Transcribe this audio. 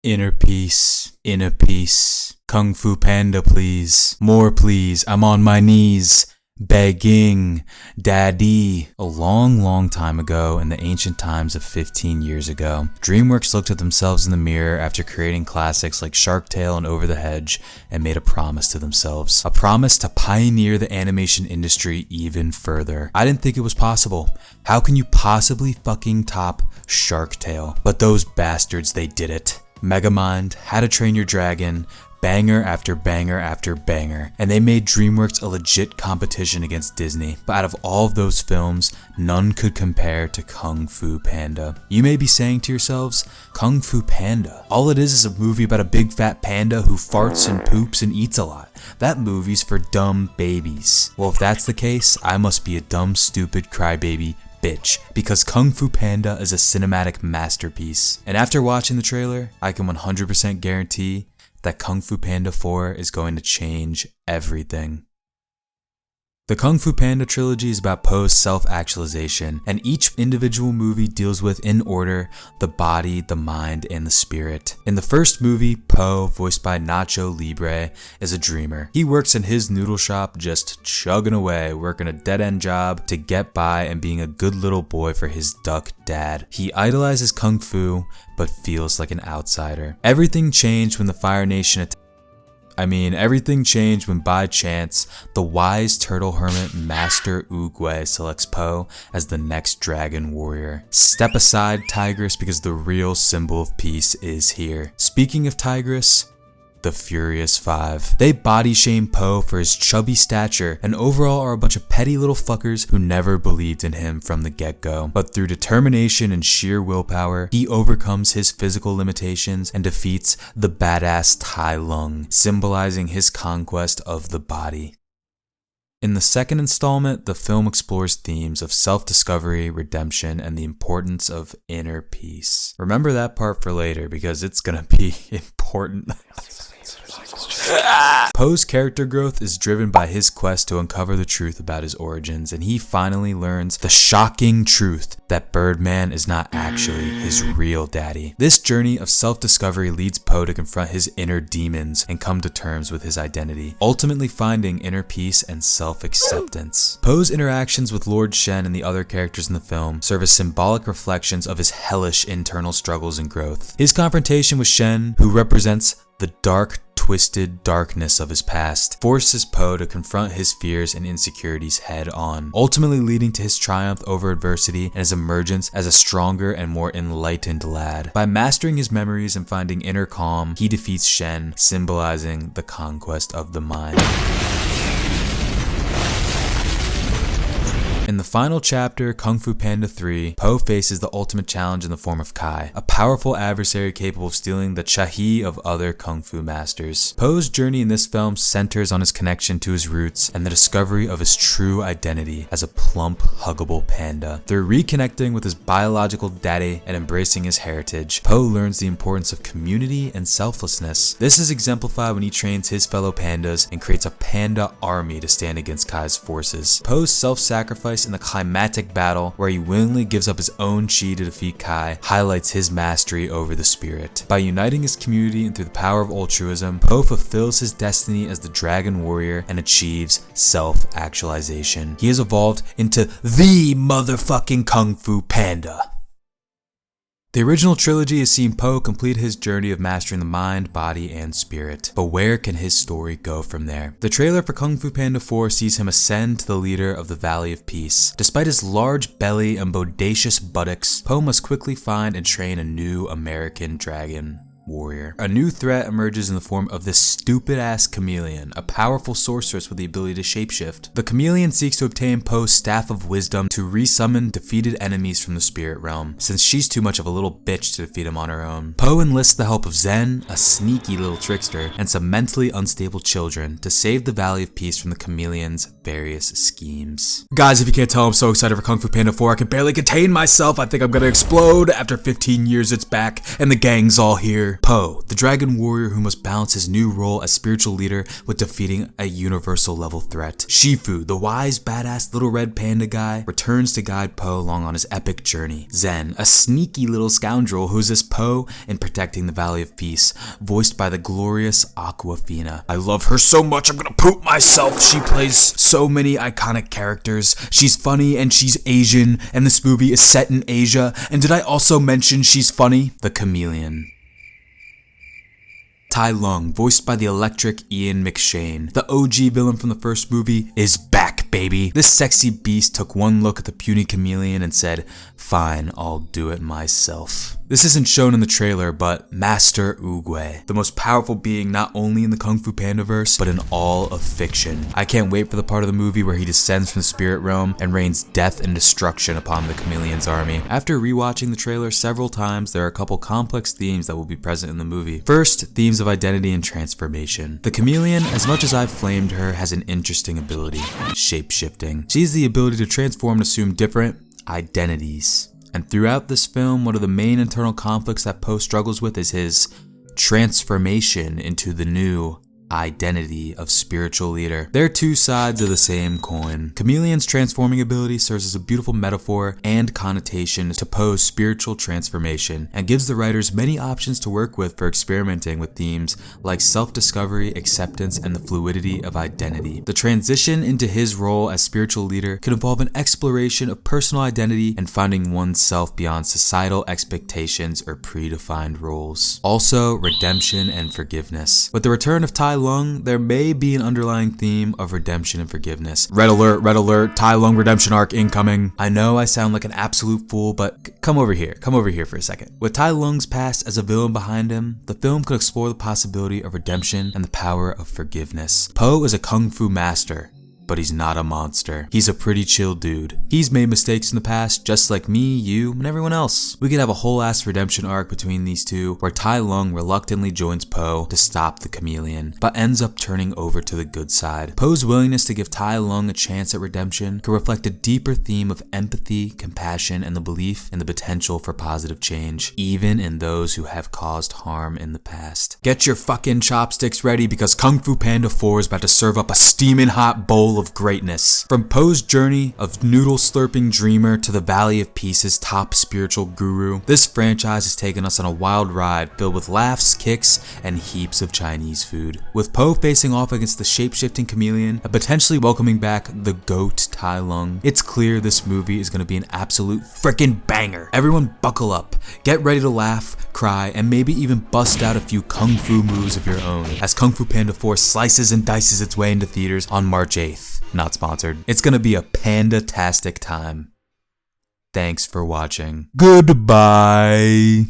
Inner peace. Kung Fu Panda, please. More, please. I'm on my knees. Begging. Daddy. A long time ago, in the ancient times of 15 years ago, DreamWorks looked at themselves in the mirror after creating classics like Shark Tale and Over the Hedge and made a promise to themselves. A promise to pioneer the animation industry even further. I didn't think it was possible. How can you possibly fucking top Shark Tale? But those bastards, they did it. Megamind, How to Train Your Dragon, banger after banger after banger, and they made DreamWorks a legit competition against Disney. But out of all of those films, none could compare to Kung Fu Panda. You may be saying to yourselves, Kung Fu Panda? All it is a movie about a big fat panda who farts and poops and eats a lot. That movie's for dumb babies. Well, if that's the case, I must be a dumb, stupid crybaby bitch, because Kung Fu Panda is a cinematic masterpiece. And after watching the trailer, I can 100% guarantee that Kung Fu Panda 4 is going to change everything. The Kung Fu Panda trilogy is about Po's self-actualization, and each individual movie deals with, in order, the body, the mind, and the spirit. In the first movie, Po, voiced by Nacho Libre, is a dreamer. He works in his noodle shop, just chugging away, working a dead-end job to get by and being a good little boy for his duck dad. He idolizes Kung Fu, but feels like an outsider. Everything changed when the Fire Nation everything changed when by chance, the wise turtle hermit Master Oogway selects Po as the next dragon warrior. Step aside, Tigress, because the real symbol of peace is here. Speaking of Tigress, the Furious Five. They body shame Po for his chubby stature and overall are a bunch of petty little fuckers who never believed in him from the get-go. But through determination and sheer willpower, he overcomes his physical limitations and defeats the badass Tai Lung, symbolizing his conquest of the body. In the second installment, the film explores themes of self-discovery, redemption, and the importance of inner peace. Remember that part for later because it's gonna be important. Po's character growth is driven by his quest to uncover the truth about his origins, and he finally learns the shocking truth that Birdman is not actually his real daddy. This journey of self-discovery leads Po to confront his inner demons and come to terms with his identity, ultimately finding inner peace and self-acceptance. Po's interactions with Lord Shen and the other characters in the film serve as symbolic reflections of his hellish internal struggles and growth. His confrontation with Shen, who represents the dark, twisted darkness of his past, forces Po to confront his fears and insecurities head on, ultimately leading to his triumph over adversity and his emergence as a stronger and more enlightened lad. By mastering his memories and finding inner calm, he defeats Shen, symbolizing the conquest of the mind. In the final chapter, Kung Fu Panda 3, Po faces the ultimate challenge in the form of Kai, a powerful adversary capable of stealing the chahi of other Kung Fu masters. Po's journey in this film centers on his connection to his roots and the discovery of his true identity as a plump, huggable panda. Through reconnecting with his biological daddy and embracing his heritage, Po learns the importance of community and selflessness. This is exemplified when he trains his fellow pandas and creates a panda army to stand against Kai's forces. Po's self-sacrifice in the climactic battle, where he willingly gives up his own chi to defeat Kai, highlights his mastery over the spirit. By uniting his community and through the power of altruism, Po fulfills his destiny as the dragon warrior and achieves self-actualization. He has evolved into the motherfucking Kung Fu Panda. The original trilogy has seen Po complete his journey of mastering the mind, body, and spirit. But where can his story go from there? The trailer for Kung Fu Panda 4 sees him ascend to the leader of the Valley of Peace. Despite his large belly and bodacious buttocks, Po must quickly find and train a new American dragon warrior. A new threat emerges in the form of this stupid-ass Chameleon, a powerful sorceress with the ability to shapeshift. The Chameleon seeks to obtain Po's Staff of Wisdom to resummon defeated enemies from the spirit realm, since she's too much of a little bitch to defeat him on her own. Po enlists the help of Zen, a sneaky little trickster, and some mentally unstable children to save the Valley of Peace from the Chameleon's various schemes. Guys, if you can't tell, I'm so excited for Kung Fu Panda 4, I can barely contain myself. I think I'm gonna explode. After 15 years, it's back, and the gang's all here. leader. Po, the dragon warrior who must balance his new role as spiritual leader with defeating a universal level threat. Shifu, the wise, badass little red panda guy, returns to guide Po along on his epic journey. Zen, a sneaky little scoundrel who assists Po in protecting the Valley of Peace, voiced by the glorious Aquafina. I love her so much I'm gonna poop myself. She plays so many iconic characters. She's funny and she's Asian, and this movie is set in Asia. And did I also mention she's funny? The Chameleon. Tai Lung, voiced by the electric Ian McShane. The OG villain from the first movie is back, baby. This sexy beast took one look at the puny chameleon and said, "Fine, I'll do it myself." This isn't shown in the trailer, but Master Oogway, the most powerful being not only in the Kung Fu Panda verse, but in all of fiction. I can't wait for the part of the movie where he descends from the spirit realm and rains death and destruction upon the chameleon's army. After rewatching the trailer several times, there are a couple complex themes that will be present in the movie. First, themes of identity and transformation. The chameleon, as much as I've flamed her, has an interesting ability: shape-shifting. She has the ability to transform and assume different identities. And throughout this film, one of the main internal conflicts that Po struggles with is his transformation into the new identity of spiritual leader. They're two sides of the same coin. Chameleon's transforming ability serves as a beautiful metaphor and connotation to Po's spiritual transformation, and gives the writers many options to work with for experimenting with themes like self-discovery, acceptance, and the fluidity of identity. The transition into his role as spiritual leader could involve an exploration of personal identity and finding oneself beyond societal expectations or predefined roles. Also, redemption and forgiveness. With the return of Tai Lung, there may be an underlying theme of redemption and forgiveness. Red alert, Tai Lung redemption arc incoming. I know I sound like an absolute fool, but come over here for a second. With Tai Lung's past as a villain behind him, the film could explore the possibility of redemption and the power of forgiveness. Po is a kung fu master, but he's not a monster. He's a pretty chill dude. He's made mistakes in the past, just like me, you, and everyone else. We could have a whole ass redemption arc between these two, where Tai Lung reluctantly joins Po to stop the chameleon, but ends up turning over to the good side. Po's willingness to give Tai Lung a chance at redemption could reflect a deeper theme of empathy, compassion, and the belief in the potential for positive change, even in those who have caused harm in the past. Get your fucking chopsticks ready, because Kung Fu Panda 4 is about to serve up a steaming hot bowl of greatness. From Po's journey of noodle-slurping dreamer to the Valley of Peace's top spiritual guru, this franchise has taken us on a wild ride filled with laughs, kicks, and heaps of Chinese food. With Po facing off against the shape-shifting chameleon and potentially welcoming back the GOAT Tai Lung, it's clear this movie is going to be an absolute freaking banger. Everyone buckle up, get ready to laugh, cry, and maybe even bust out a few kung fu moves of your own as Kung Fu Panda 4 slices and dices its way into theaters on March 8th. Not sponsored. It's gonna be a panda-tastic time. Thanks for watching. Goodbye.